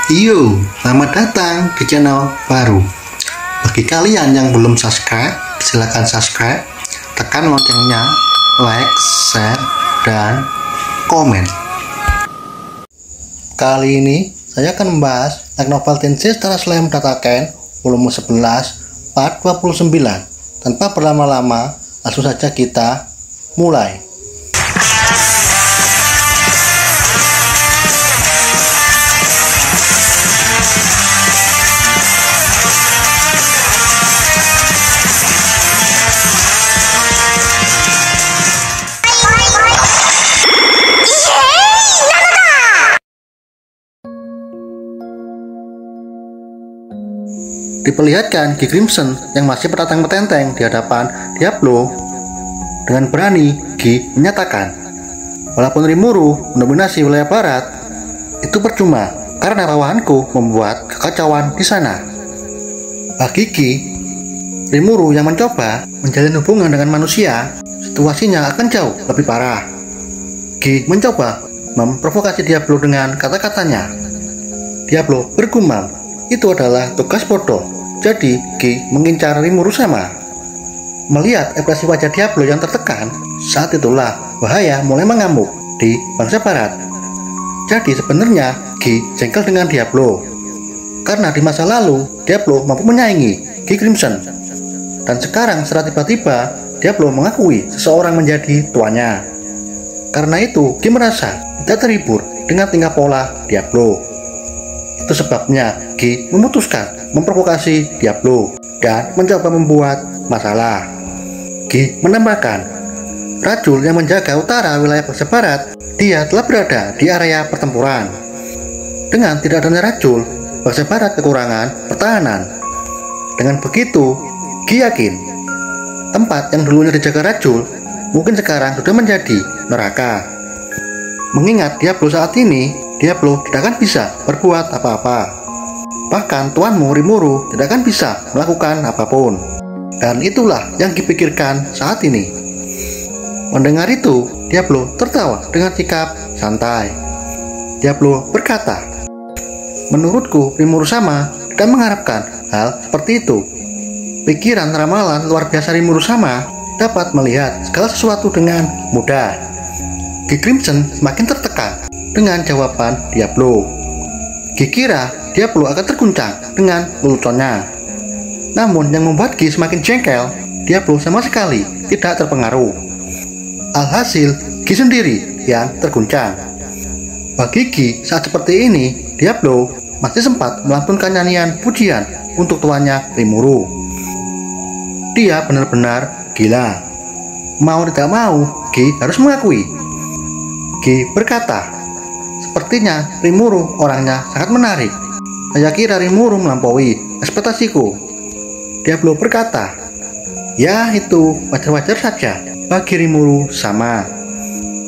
Yo, selamat datang di channel baru. Bagi kalian yang belum subscribe, silahkan subscribe, tekan loncengnya, like, share, dan komen. Kali ini saya akan membahas light novel Tensei Star Slam Dataken volume 11 part 29. Tanpa berlama-lama, langsung saja kita mulai. Diperlihatkan Gi Crimson yang masih bertentang-petenteng di hadapan Diablo. Dengan berani, Gi menyatakan, walaupun Rimuru mendominasi wilayah barat, itu percuma karena bawahanku membuat kekacauan di sana. Bagi Gi, Rimuru yang mencoba menjalin hubungan dengan manusia, situasinya akan jauh lebih parah. Gi mencoba memprovokasi Diablo dengan kata-katanya. Diablo bergumam, itu adalah tugas bodoh. Jadi Gi mengincar Rimuru sama. Melihat ekspresi wajah Diablo yang tertekan, saat itulah bahaya mulai mengamuk di bangsa barat. Jadi sebenarnya Gi jengkel dengan Diablo karena di masa lalu Diablo mampu menyaingi Gi Crimson. Dan sekarang secara tiba-tiba Diablo mengakui seseorang menjadi tuannya. Karena itu Gi merasa tidak terhibur dengan tingkah pola Diablo. Itu sebabnya Gi memutuskan memprovokasi Diablo dan mencoba membuat masalah. Gi menambahkan, Rajul yang menjaga utara wilayah bangsa barat, dia telah berada di area pertempuran. Dengan tidak adanya Rajul, bangsa barat kekurangan pertahanan. Dengan begitu, Gi yakin tempat yang dulunya dijaga Rajul mungkin sekarang sudah menjadi neraka. Mengingat Diablo saat ini, Diablo tidak akan bisa berbuat apa-apa. Bahkan tuanmu Rimuru tidak akan bisa melakukan apapun. Dan itulah yang dipikirkan saat ini. Mendengar itu, Diablo tertawa dengan sikap santai. Diablo berkata, menurutku Rimuru sama tidak mengharapkan hal seperti itu. Pikiran ramalan luar biasa Rimuru sama dapat melihat segala sesuatu dengan mudah. Gi Crimson semakin tertekan dengan jawaban Diablo. Gi kira Diablo akan terguncang dengan leluconnya. Namun yang membuat Gi semakin jengkel, Diablo sama sekali tidak terpengaruh. Alhasil, Gi sendiri yang terguncang. Bagi Gi saat seperti ini, Diablo masih sempat melantunkan nyanyian pujian untuk tuannya Rimuru. Dia benar-benar gila. Mau tidak mau, Gi harus mengakui. Gi berkata, sepertinya Rimuru orangnya sangat menarik. Saya kira Rimuru melampaui ekspektasiku. Diablo berkata, ya itu wajar-wajar saja bagi Rimuru sama.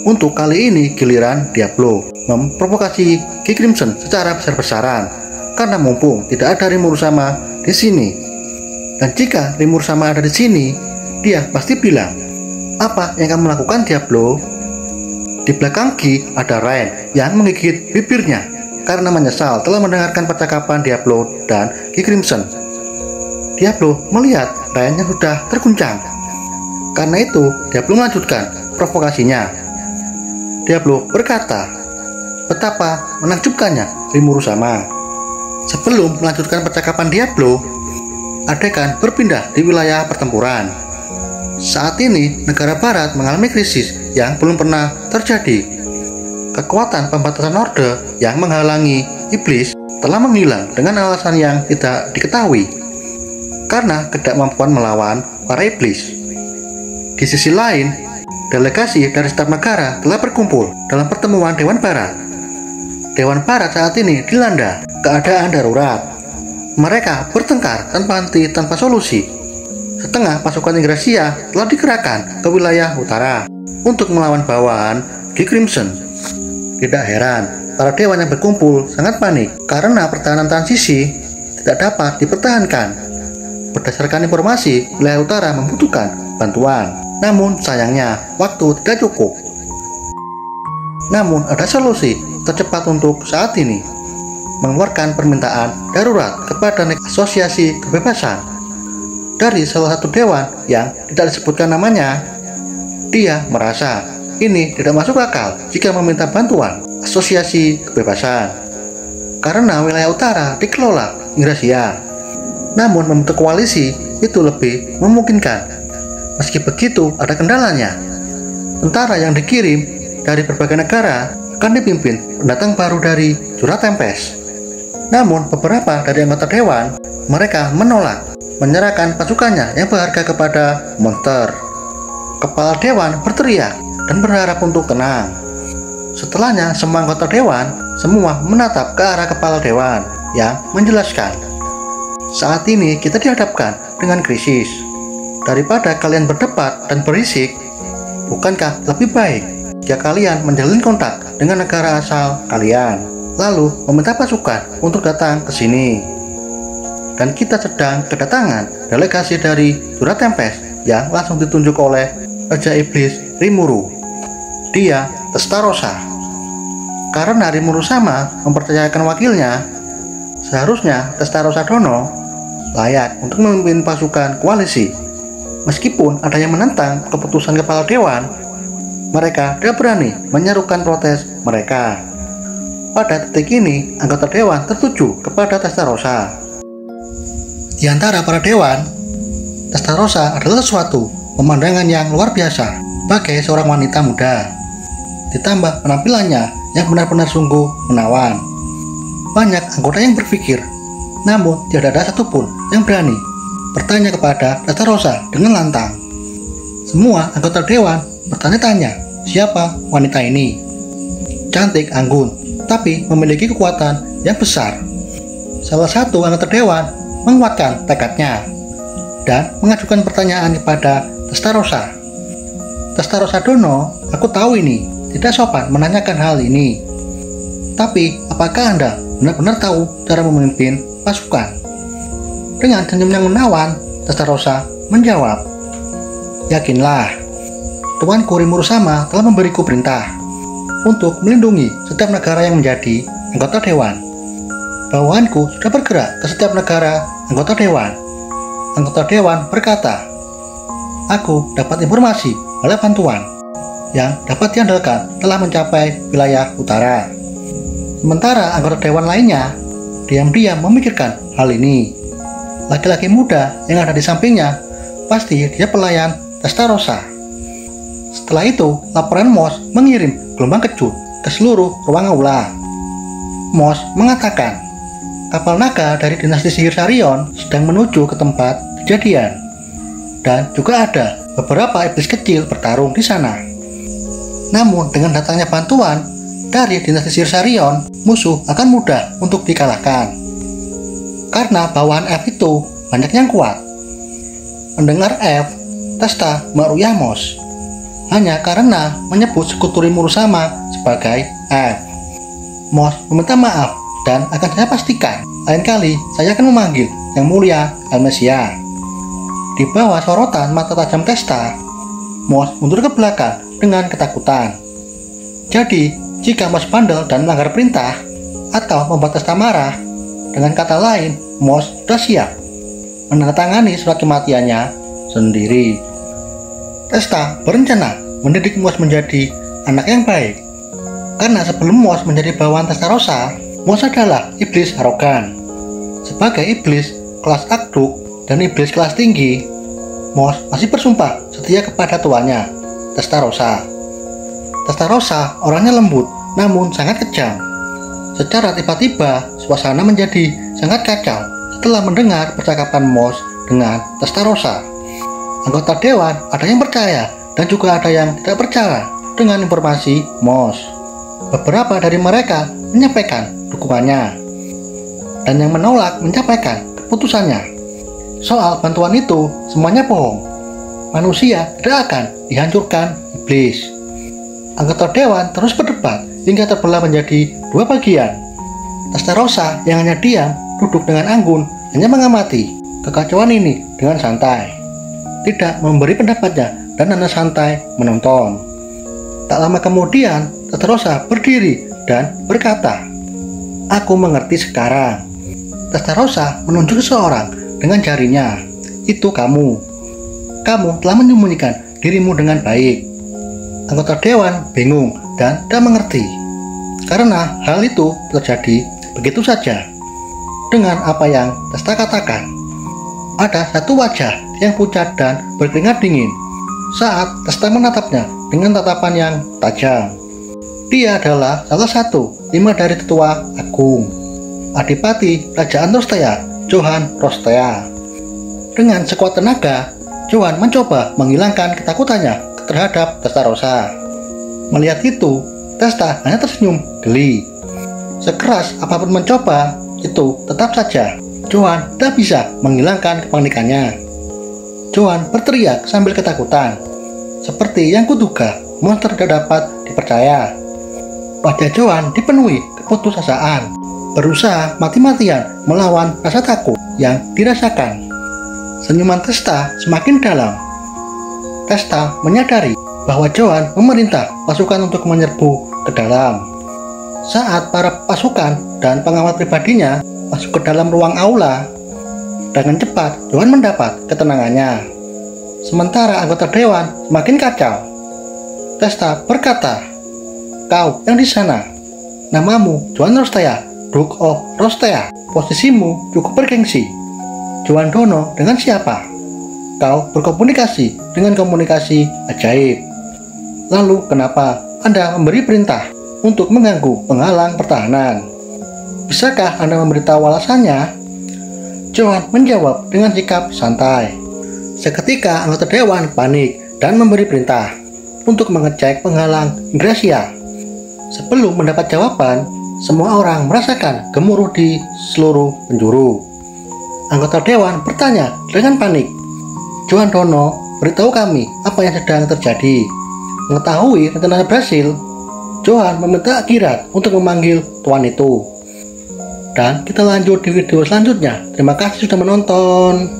Untuk kali ini giliran Diablo memprovokasi Gi Crimson secara besar-besaran karena mumpung tidak ada Rimuru sama di sini. Dan jika Rimuru sama ada di sini, dia pasti bilang, apa yang kamu lakukan Diablo? Di belakang Gi ada Rain yang menggigit bibirnya karena menyesal telah mendengarkan percakapan Diablo dan Gi Crimson. Diablo melihat Rain yang sudah terguncang. Karena itu Diablo melanjutkan provokasinya. Diablo berkata, betapa menakjubkannya Rimuru sama. Sebelum melanjutkan percakapan Diablo, adegan berpindah di wilayah pertempuran. Saat ini negara barat mengalami krisis yang belum pernah terjadi. Kekuatan pembatasan Horde yang menghalangi iblis telah menghilang dengan alasan yang tidak diketahui karena ketidakmampuan melawan para iblis. Di sisi lain, delegasi dari setiap negara telah berkumpul dalam pertemuan Dewan Barat. Dewan Barat saat ini dilanda keadaan darurat. Mereka bertengkar tanpa henti, tanpa solusi. Setengah pasukan Ingrasia telah dikerahkan ke wilayah utara untuk melawan bawahan Gi Crimson. Tidak heran, para dewan yang berkumpul sangat panik karena pertahanan transisi tidak dapat dipertahankan. Berdasarkan informasi, wilayah utara membutuhkan bantuan. Namun sayangnya, waktu tidak cukup. Namun ada solusi tercepat untuk saat ini. mengeluarkan permintaan darurat kepada Asosiasi Kebebasan. Dari salah satu dewan yang tidak disebutkan namanya, dia merasa ini tidak masuk akal jika meminta bantuan Asosiasi Kebebasan, karena wilayah utara dikelola Inggrisya. Namun membentuk koalisi itu lebih memungkinkan. Meski begitu, ada kendalanya. Tentara yang dikirim dari berbagai negara akan dipimpin pendatang baru dari Jura Tempest. Namun beberapa dari anggota dewan, mereka menolak menyerahkan pasukannya yang berharga kepada monster. Kepala dewan berteriak dan berharap untuk tenang. Setelahnya semua anggota dewan semua menatap ke arah kepala dewan yang menjelaskan, saat ini kita dihadapkan dengan krisis. Daripada kalian berdebat dan berisik, bukankah lebih baik jika kalian menjalin kontak dengan negara asal kalian, lalu meminta pasukan untuk datang ke sini? Dan kita sedang kedatangan delegasi dari Jura Tempest yang langsung ditunjuk oleh Raja Iblis Rimuru. Dia Testarossa. Karena Rimuru sama mempercayakan wakilnya, seharusnya Testarossa Dono layak untuk memimpin pasukan koalisi. Meskipun ada yang menentang keputusan kepala dewan, mereka tidak berani menyerukan protes mereka. Pada titik ini, anggota dewan tertuju kepada Testarossa. Di antara para dewan, Testarossa adalah suatu pemandangan yang luar biasa sebagai seorang wanita muda. Ditambah penampilannya yang benar-benar sungguh menawan. Banyak anggota yang berpikir, namun tidak ada satupun yang berani bertanya kepada Testarossa dengan lantang. Semua anggota dewan bertanya-tanya siapa wanita ini. Cantik, anggun, tapi memiliki kekuatan yang besar. Salah satu anggota dewan menguatkan tekadnya dan mengajukan pertanyaan kepada Testarossa. Testarossa Dono, aku tahu ini tidak sopan menanyakan hal ini, tapi apakah Anda benar-benar tahu cara memimpin pasukan? Dengan senyum yang menawan, Testarossa menjawab, yakinlah, Tuanku Rimuru sama telah memberiku perintah untuk melindungi setiap negara yang menjadi anggota dewan. Bawahanku sudah bergerak ke setiap negara anggota dewan. Anggota dewan berkata, aku dapat informasi oleh bantuan yang dapat diandalkan telah mencapai wilayah utara. Sementara anggota dewan lainnya diam-diam memikirkan hal ini. Laki-laki muda yang ada di sampingnya pasti dia pelayan Testarossa. Setelah itu, laporan Mos mengirim gelombang kejut ke seluruh ruang aula. Mos mengatakan, kapal naga dari dinasti sihir Sarion sedang menuju ke tempat kejadian, dan juga ada beberapa iblis kecil bertarung di sana. Namun dengan datangnya bantuan dari dinasti sihir Sarion, musuh akan mudah untuk dikalahkan. Karena bawahan F itu banyak yang kuat. Mendengar F, Testa meruyah Mos, hanya karena menyebut sekutu Rimuru sama sebagai F. Mos meminta maaf dan akan saya pastikan lain kali saya akan memanggil yang mulia Helmesia. Di bawah sorotan mata tajam Testa, Mos mundur ke belakang dengan ketakutan. Jadi, jika Mos bandel dan melanggar perintah atau membuat Testa marah, dengan kata lain, Mos sudah siap menandatangani surat kematiannya sendiri. Testa berencana mendidik Mos menjadi anak yang baik. Karena sebelum Mos menjadi bawahan Testarossa, Mos adalah iblis arogan. Sebagai iblis kelas Akduk dan iblis kelas tinggi, Mos masih bersumpah setia kepada tuannya, Testarossa. Testarossa orangnya lembut namun sangat kejam. Secara tiba-tiba, suasana menjadi sangat kacau setelah mendengar percakapan Mos dengan Testarossa. Anggota dewan ada yang percaya dan juga ada yang tidak percaya dengan informasi Mos. Beberapa dari mereka menyampaikan dukungannya, dan yang menolak menyampaikan keputusannya. Soal bantuan itu semuanya bohong. Manusia tidak akan dihancurkan iblis. Anggota dewan terus berdebat hingga terbelah menjadi dua bagian. Testarossa yang hanya diam duduk dengan anggun hanya mengamati kekacauan ini dengan santai, tidak memberi pendapatnya dan hanya santai menonton. Tak lama kemudian, Testarossa berdiri dan berkata, Aku mengerti sekarang. Testarossa menunjuk seseorang dengan jarinya. Itu kamu. Kamu telah menyembunyikan dirimu dengan baik. Anggota dewan bingung dan tidak mengerti. Karena hal itu terjadi begitu saja. Dengan apa yang Testa katakan. Ada satu wajah yang pucat dan berkeringat dingin saat Testa menatapnya dengan tatapan yang tajam. Dia adalah salah satu 5 dari tetua agung, Adipati Kerajaan Rostea, Johann Rostea. Dengan sekuat tenaga, Johann mencoba menghilangkan ketakutannya terhadap Testarossa. Melihat itu, Testa hanya tersenyum geli. Sekeras apapun mencoba, itu tetap saja Johann tidak bisa menghilangkan kepanikannya. Johann berteriak sambil ketakutan. Seperti yang kuduga, monster tidak dapat dipercaya. Wajah Johann dipenuhi keputusasaan, berusaha mati-matian melawan rasa takut yang dirasakan. Senyuman Testa semakin dalam. Testa menyadari bahwa Johann memerintah pasukan untuk menyerbu ke dalam. Saat para pasukan dan pengawal pribadinya masuk ke dalam ruang aula, dengan cepat Johann mendapat ketenangannya. Sementara anggota dewan semakin kacau. Testa berkata, "Kau yang di sana, namamu Johann Rostea, Duke of Rostea. Posisimu cukup bergengsi. Johann Dono dengan siapa? Kau berkomunikasi dengan komunikasi ajaib. Lalu kenapa Anda memberi perintah untuk mengganggu penghalang pertahanan? Bisakah Anda memberitahu alasannya?" Johann menjawab dengan sikap santai. Seketika anggota dewan panik dan memberi perintah untuk mengecek penghalang Ingracia. Sebelum mendapat jawaban, semua orang merasakan gemuruh di seluruh penjuru. Anggota dewan bertanya dengan panik, "Johann Dono, beritahu kami apa yang sedang terjadi." Mengetahui rencananya berhasil, Johann meminta Kirat untuk memanggil tuan itu. Dan kita lanjut di video selanjutnya. Terima kasih sudah menonton.